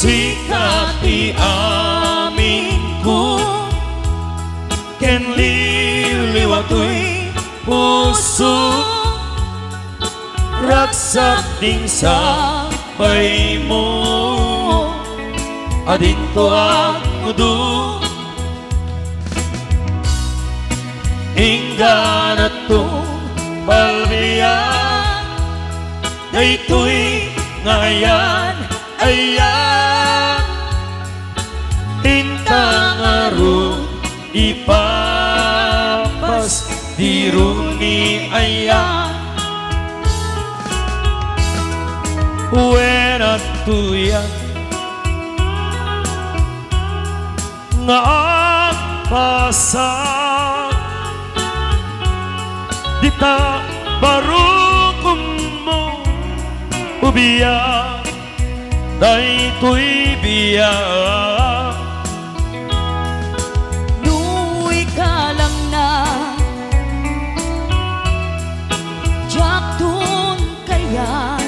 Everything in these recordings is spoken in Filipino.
sikat ti amin ko, ken liliwatoy puso, ragsak ding sabay mo, adinto ang mudo. Inggan at palbiyan, daytoy ngayan ayan, tintang aron ipapas diruni ayan. When at tuyan nga ang pasak, dita barukong mo ubiyak, daytoy biyak. Nuy ka lang na jaktun kayan,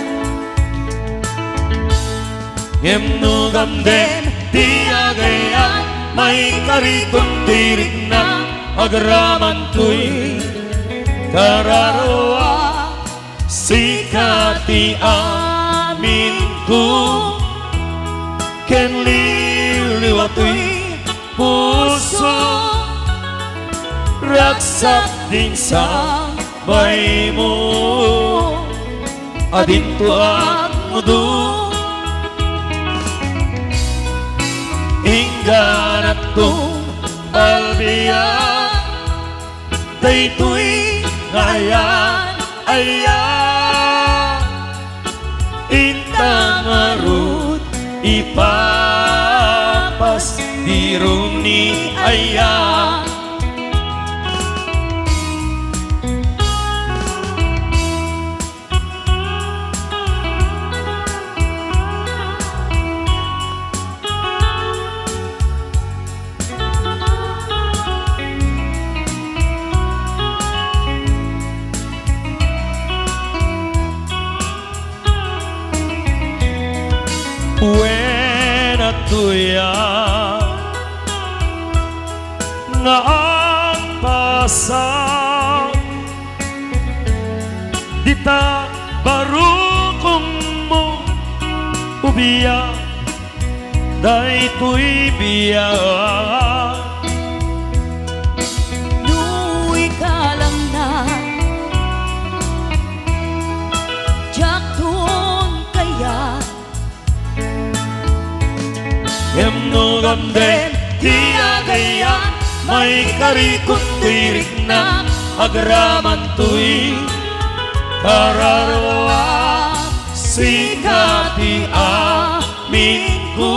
Ngem gamdem di agayan, may kariton tirik na agraman tuy kararawa, sikat ti amin ko, ken liliwatoy puso, ragsak ding sabay mo, adinto ang mudo. Inggan at palbiyan, daytoy ngayan ayan, intang arut ipapas diruni ayan. When at tuya nga ang pasak, dita barukong mo ubiyak, daytoy biyak. nuy ka lang na jaktun kayan, Gamdem di agayan, may karikot tirik na agraman tuy kararawa, sikat ti amin ko,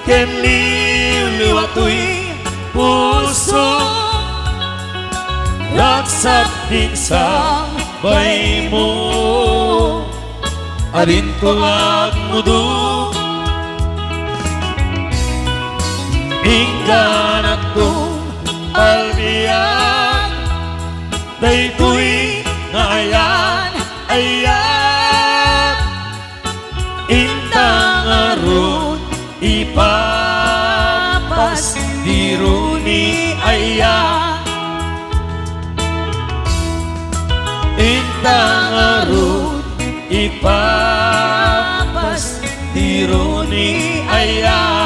ken liliwatoy puso, ragsak ding sabay mo, adinto ang mudo. Inggan at palbiyan, daytoy ngayan ayan, intang aron ipapas diruni ayan, intang aron ipapas diruni ayan.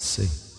Sing.